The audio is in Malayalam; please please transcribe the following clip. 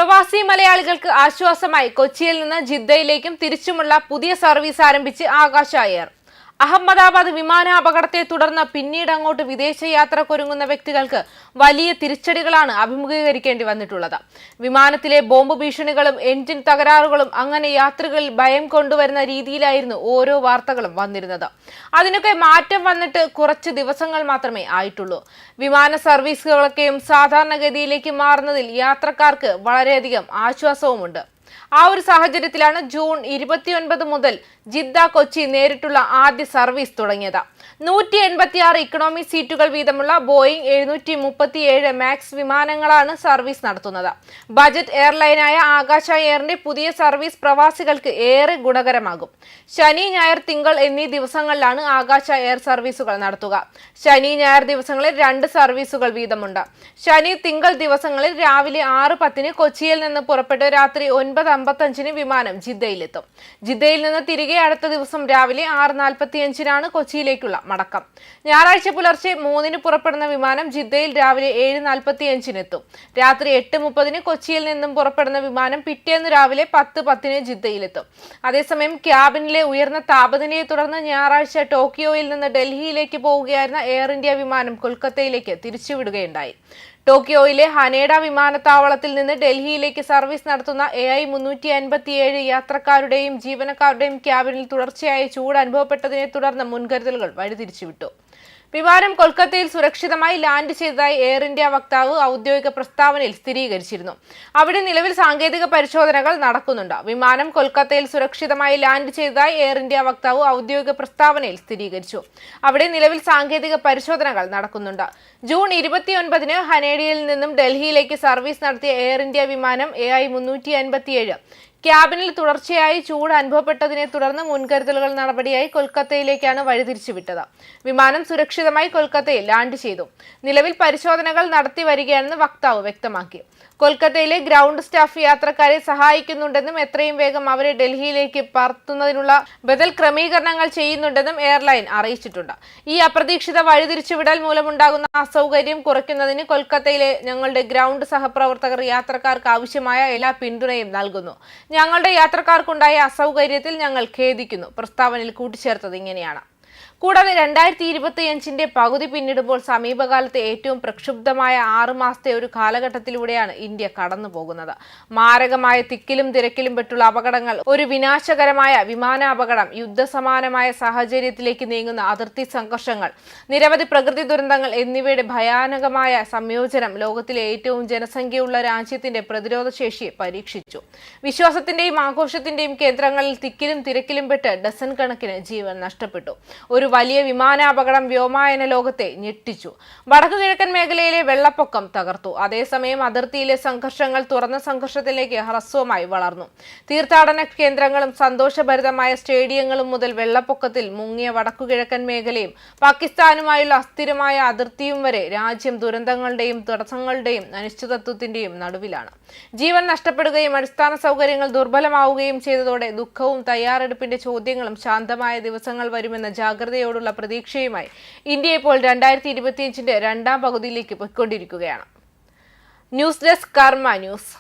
പ്രവാസി മലയാളികൾക്ക് ആശ്വാസമായി കൊച്ചിയിൽ നിന്ന് ജിദ്ദയിലേക്കും തിരിച്ചുമുള്ള പുതിയ സർവീസ് ആരംഭിച്ച് ആകാശ എയർ. അഹമ്മദാബാദ് വിമാനാപകടത്തെ തുടർന്ന് പിന്നീട് അങ്ങോട്ട് വിദേശയാത്രക്കൊരുങ്ങുന്ന വ്യക്തികൾക്ക് വലിയ തിരിച്ചടികളാണ് അഭിമുഖീകരിക്കേണ്ടി വന്നിട്ടുള്ളത്. വിമാനത്തിലെ ബോംബ് ഭീഷണികളും എഞ്ചിൻ തകരാറുകളും അങ്ങനെ യാത്രികളിൽ ഭയം കൊണ്ടുവരുന്ന രീതിയിലായിരുന്നു ഓരോ വാർത്തകളും വന്നിരുന്നത്. അതിനൊക്കെ മാറ്റം വന്നിട്ട് കുറച്ച് ദിവസങ്ങൾ മാത്രമേ ആയിട്ടുള്ളൂ. വിമാന സർവീസുകളൊക്കെയും സാധാരണഗതിയിലേക്ക് മാറുന്നതിൽ യാത്രക്കാർക്ക് വളരെയധികം ആശ്വാസവുമുണ്ട്. ആ ഒരു സാഹചര്യത്തിലാണ് ജൂൺ 29 മുതൽ ജിദ്ദ കൊച്ചി നേരിട്ടുള്ള ആദ്യ സർവീസ് തുടങ്ങിയത്. 186 ഇക്കണോമി സീറ്റുകൾ വീതമുള്ള ബോയിംഗ് 737 മാക്സ് വിമാനങ്ങളാണ് സർവീസ് നടത്തുന്നത്. ബജറ്റ് എയർലൈനായ ആകാശ എയറിന്റെ പുതിയ സർവീസ് പ്രവാസികൾക്ക് ഏറെ ഗുണകരമാകും. ശനി, ഞായർ, തിങ്കൾ എന്നീ ദിവസങ്ങളിലാണ് ആകാശ എയർ സർവീസുകൾ നടത്തുക. ശനി, ഞായർ ദിവസങ്ങളിൽ 2 സർവീസുകൾ വീതമുണ്ട്. ശനി, തിങ്കൾ ദിവസങ്ങളിൽ രാവിലെ 6:10 കൊച്ചിയിൽ നിന്ന് പുറപ്പെട്ട് രാത്രി 9:55 വിമാനം ജിദ്ദയിലെത്തും. ജിദ്ദയിൽ നിന്ന് തിരികെ അടുത്ത ദിവസം രാവിലെ 6:45 കൊച്ചിയിലേക്കുള്ള മടക്കം. ഞായറാഴ്ച പുലർച്ചെ 3 പുറപ്പെടുന്ന വിമാനം ജിദ്ദയിൽ രാവിലെ 7:45 എത്തും. രാത്രി 8:30 കൊച്ചിയിൽ നിന്നും പുറപ്പെടുന്ന വിമാനം പിറ്റേന്ന് രാവിലെ 10:10 ജിദ്ദയിലെത്തും. അതേസമയം ക്യാബിനിലെ ഉയർന്ന താപനിലയെ തുടർന്ന് ഞായറാഴ്ച ടോക്കിയോയിൽ നിന്ന് ഡൽഹിയിലേക്ക് പോവുകയായിരുന്ന എയർ ഇന്ത്യ വിമാനം കൊൽക്കത്തയിലേക്ക് തിരിച്ചുവിടുകയുണ്ടായി. ടോക്കിയോയിലെ ഹനേഡ വിമാനത്താവളത്തിൽ നിന്ന് ഡൽഹിയിലേക്ക് സർവീസ് നടത്തുന്ന AI-357 യാത്രക്കാരുടെയും ജീവനക്കാരുടെയും ക്യാബിനിൽ തുടർച്ചയായ ചൂട് അനുഭവപ്പെട്ടതിനെ തുടർന്ന് മുൻകരുതലുകൾ വഴിതിരിച്ചുവിട്ടു. വിമാനം കൊൽക്കത്തയിൽ സുരക്ഷിതമായി ലാൻഡ് ചെയ്തതായി എയർ ഇന്ത്യ വക്താവ് ഔദ്യോഗിക പ്രസ്താവനയിൽ സ്ഥിരീകരിച്ചിരുന്നു. അവിടെ നിലവിൽ സാങ്കേതിക പരിശോധനകൾ നടക്കുന്നുണ്ട്. വിമാനം കൊൽക്കത്തയിൽ സുരക്ഷിതമായി ലാൻഡ് ചെയ്തതായി എയർ ഇന്ത്യ വക്താവ് ഔദ്യോഗിക പ്രസ്താവനയിൽ സ്ഥിരീകരിച്ചു. അവിടെ നിലവിൽ സാങ്കേതിക പരിശോധനകൾ നടക്കുന്നുണ്ട്. ജൂൺ 29 ഹനേഡയിൽ നിന്നും ഡൽഹിയിലേക്ക് സർവീസ് നടത്തിയ എയർ ഇന്ത്യ വിമാനം AI-357 ക്യാബിനിൽ തുടർച്ചയായി ചൂട് അനുഭവപ്പെട്ടതിനെ തുടർന്ന് മുൻകരുതലുകൾ നടപടിയായി കൊൽക്കത്തയിലേക്കാണ് വഴിതിരിച്ചുവിട്ടത്. വിമാനം സുരക്ഷിതമായി കൊൽക്കത്തയിൽ ലാൻഡ് ചെയ്തു. നിലവിൽ പരിശോധനകൾ നടത്തി വരികയാണെന്ന് വക്താവ് വ്യക്തമാക്കി. കൊൽക്കത്തയിലെ ഗ്രൗണ്ട് സ്റ്റാഫ് യാത്രക്കാരെ സഹായിക്കുന്നുണ്ടെന്നും എത്രയും വേഗം അവരെ ഡൽഹിയിലേക്ക് പറത്തുന്നതിനുള്ള ബദൽ ക്രമീകരണങ്ങൾ ചെയ്യുന്നുണ്ടെന്നും എയർലൈൻ അറിയിച്ചിട്ടുണ്ട്. ഈ അപ്രതീക്ഷിത വഴിതിരിച്ചുവിടൽ മൂലമുണ്ടാകുന്ന അസൗകര്യം കുറയ്ക്കുന്നതിന് കൊൽക്കത്തയിലെ ഞങ്ങളുടെ ഗ്രൗണ്ട് സഹപ്രവർത്തകർ യാത്രക്കാർക്ക് ആവശ്യമായ എല്ലാ പിന്തുണയും നൽകുന്നു. ഞങ്ങളുടെ യാത്രക്കാർക്കുണ്ടായ അസൗകര്യത്തിൽ ഞങ്ങൾ ഖേദിക്കുന്നു. പ്രസ്താവനയിൽ കൂട്ടിച്ചേർത്തത് ഇങ്ങനെയാണ്. കൂടാതെ 2025 പകുതി പിന്നിടുമ്പോൾ സമീപകാലത്തെ ഏറ്റവും പ്രക്ഷുബ്ധമായ 6 മാസത്തെ ഒരു കാലഘട്ടത്തിലൂടെയാണ് ഇന്ത്യ കടന്നു പോകുന്നത്. മാരകമായ തിക്കിലും തിരക്കിലും പെട്ടുള്ള അപകടങ്ങൾ, ഒരു വിനാശകരമായ വിമാനാപകടം, യുദ്ധസമാനമായ സാഹചര്യത്തിലേക്ക് നീങ്ങുന്ന അതിർത്തി സംഘർഷങ്ങൾ, നിരവധി പ്രകൃതി ദുരന്തങ്ങൾ എന്നിവയുടെ ഭയാനകമായ സംയോജനം ലോകത്തിലെ ഏറ്റവും ജനസംഖ്യയുള്ള രാജ്യത്തിന്റെ പ്രതിരോധ ശേഷിയെ പരീക്ഷിച്ചു. വിശ്വാസത്തിന്റെയും ആഘോഷത്തിന്റെയും കേന്ദ്രങ്ങളിൽ തിക്കിലും തിരക്കിലും പെട്ട് ഡസൻ കണക്കിന് ജീവൻ നഷ്ടപ്പെട്ടു. ഒരു വലിയ വിമാനാപകടം വ്യോമയാന ലോകത്തെ ഞെട്ടിച്ചു. വടക്കു കിഴക്കൻ മേഖലയിലെ വെള്ളപ്പൊക്കം തകർത്തു. അതേസമയം അതിർത്തിയിലെ സംഘർഷങ്ങൾ തുറന്ന സംഘർഷത്തിലേക്ക് ഹ്രസ്വമായി വളർന്നു. തീർത്ഥാടന കേന്ദ്രങ്ങളും സന്തോഷഭരിതമായ സ്റ്റേഡിയങ്ങളും മുതൽ വെള്ളപ്പൊക്കത്തിൽ മുങ്ങിയ വടക്കു കിഴക്കൻ മേഖലയും പാകിസ്ഥാനുമായുള്ള അസ്ഥിരമായ അതിർത്തിയും വരെ രാജ്യം ദുരന്തങ്ങളുടെയും തടസ്സങ്ങളുടെയും അനിശ്ചിതത്വത്തിന്റെയും നടുവിലാണ്. ജീവൻ നഷ്ടപ്പെടുകയും അടിസ്ഥാന സൗകര്യങ്ങൾ ദുർബലമാവുകയും ചെയ്തതോടെ ദുഃഖവും തയ്യാറെടുപ്പിന്റെ ചോദ്യങ്ങളും ശാന്തമായ ദിവസങ്ങൾ വരുമെന്ന ജാഗ്രതയോടുള്ള പ്രതീക്ഷയുമായി ഇന്ത്യ ഇപ്പോൾ 2025 രണ്ടാം പകുതിയിലേക്ക് പോയിക്കൊണ്ടിരിക്കുകയാണ്. ന്യൂസ് ഡെസ്ക് കർമ്മ ന്യൂസ്.